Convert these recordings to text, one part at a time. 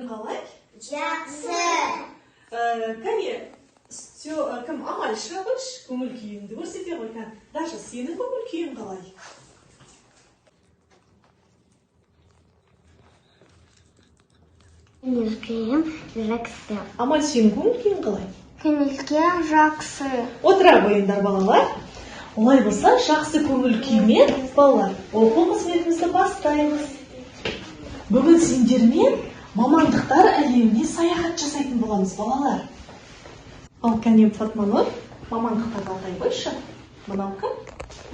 қалай? Жақсы. Кәне, кім амал шыға қойшы, көңіл күйіңді көрсете қой. Даша, сенің көңіл күйің қалай? Көңіл күйім жақсы. Амал, сенің көңіл күйің қалай? Көңіл күйім жақсы. Отыра қойыңдар балалар. Олай болса, жақсы көңіл күймен балалар, оқу қызметімізді бастаймыз. Бүгін сендермен мамандықтар әлеміне саяхат жасайтын боламыз, балалар. Ал кәне Фатманұр, мамандықтарды алдай қойшы. Мынау кім?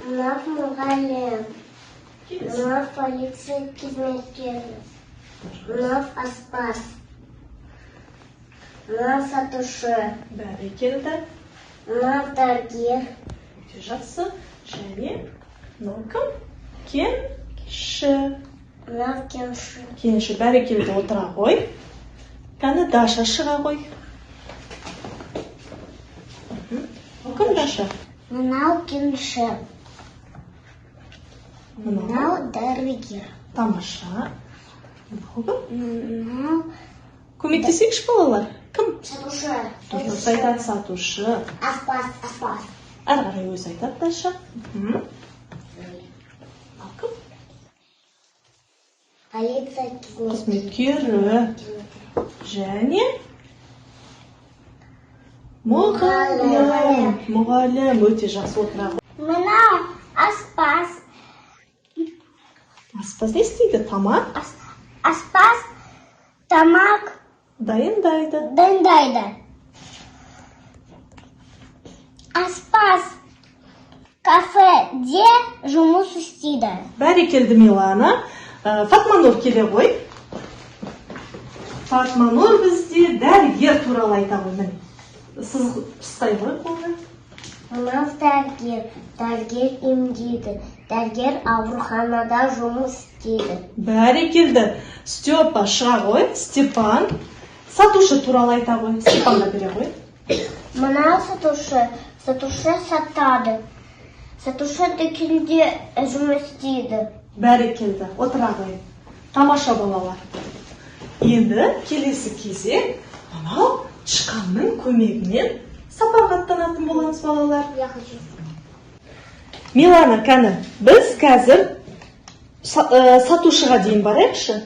Мынау мұғалім. Мынау полиция қызметкері. Мынау аспаз. Мынау сатушы. Бәрекелді. Мынау дәрігер. Өте жақсы. Және мынау кім? Кенші. Мынау кенші. Кенші, бәрекелді, отыра қой. Кәні Даша шыға қой. Кім Даша? Мынау кенші. Мынау Мынау дәрігер. тамаша. Мынау Көмектесейікші балалар? Кім? сатушы. Дұрыс айтады, сатушы. Аспаз. Әрі қарай өзі айтады Даша. Ал кім? Полиция Қызметкері. Және мұғалім. Мұғалім, өте жақсы отыра қой. Мынау аспаз. Аспаз не істейді? Тамақ Аспаз тамақ дайындайды. дайындайды. Аспаз кафеде жұмыс істейді. Бәрекелді Милана. Фатманұр келе ғой. Фатманұр бізде дәрігер туралы айта ғой. Міне. Сіз ұстай ғой қолды. Мынау дәрігер. Дәрігер емдейді. Дәрігер ауруханада жұмыс істейді. Бәрекелді. Степа шыға ғой. Степан. Сатушы туралы айта ғой. Степанға бере ғой. Мынау сатушы. Сатушы сатады. Сатушы дүкенде жұмыс істейді. Бәрекелді. Отыра ғой. Тамаша балалар. Енді келесі кезек мынау тышқанның көмегімен сапарға аттанатын боламыз балалар. Милана, кәні, біз қазір сатушыға дейін барайықшы.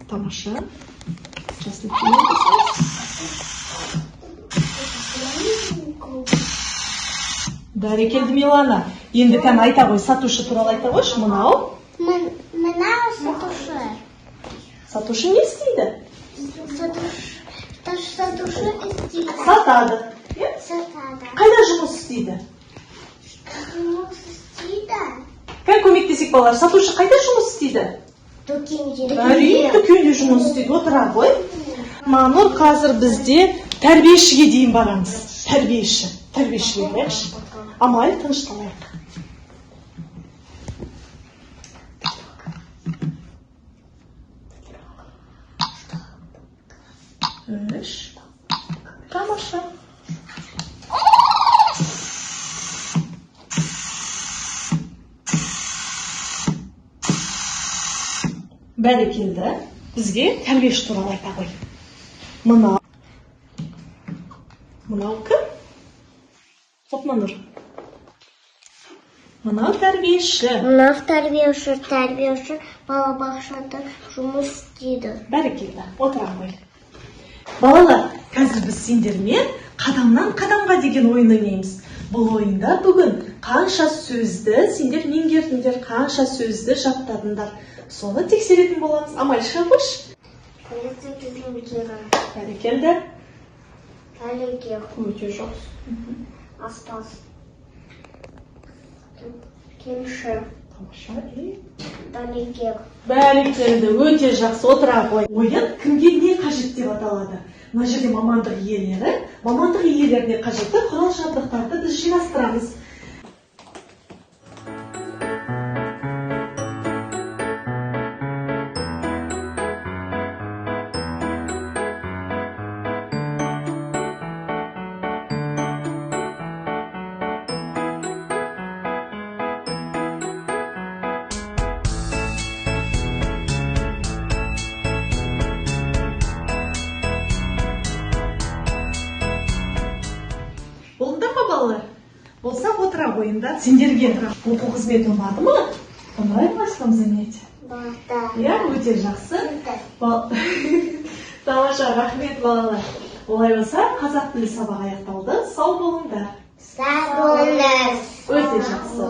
Тамаша. Бәрекелді Милана. Енді кәні айта ғой, сатушы туралы айта қойшы, мынау. Мынау сатушы. Сатушы не істейді? Сатушы істейді. Сатады. Сатады. Қайда жұмыс істейді? Жұмыс істейді. Кән көмектесек балалар, сатушы қайда жұмыс істейді? Дүкенде. Дүкенде жұмыс істейді, отыра ғой. Манұр, қазір бізде тәрбиешіге дейін барамыз. Тәрбиешіге барайықшы. Амал, тынышталайық. Тамаша. Бәрекелді. Бізге тәрбиеші туралы айта ғой. Мынау кім? Фатманұр. Мынау тәрбиеші. Мынау тәрбиеші балабақшада жұмыс істейді. Бәрекелді. Отыра ғой. Балалар, қазір біз сендермен қадамнан қадамға деген ойын ойнаймыз. Бұл ойында бүгін қанша сөзді сендер меңгердіңдер, қанша сөзді жаттадыңдар. Соны тексеретін боламыз. Амал шыға қойшы. Полиция қызметкері. Бәрекелді. Дәрігер. Өте жақсы. Аспаз. Кенші. Тамаша. Дәрігер. Бәрекелді. Өте жақсы. Отыра қой. Ойын кімге не қажет деп аталады? Мына жерде мамандық иелеріне қажетті құрал жабдықтарды біз жинастырамыз. болса отыра қойыңдар. Сендерге оқу қызметі ұнады ма? Понравилось вам занятие? Да. Иә, өте жақсы. Тамаша, рахмет балалар. Олай болса, қазақ тілі сабағы аяқталды. Сау болыңдар. Сау болыңыз. Өте жақсы.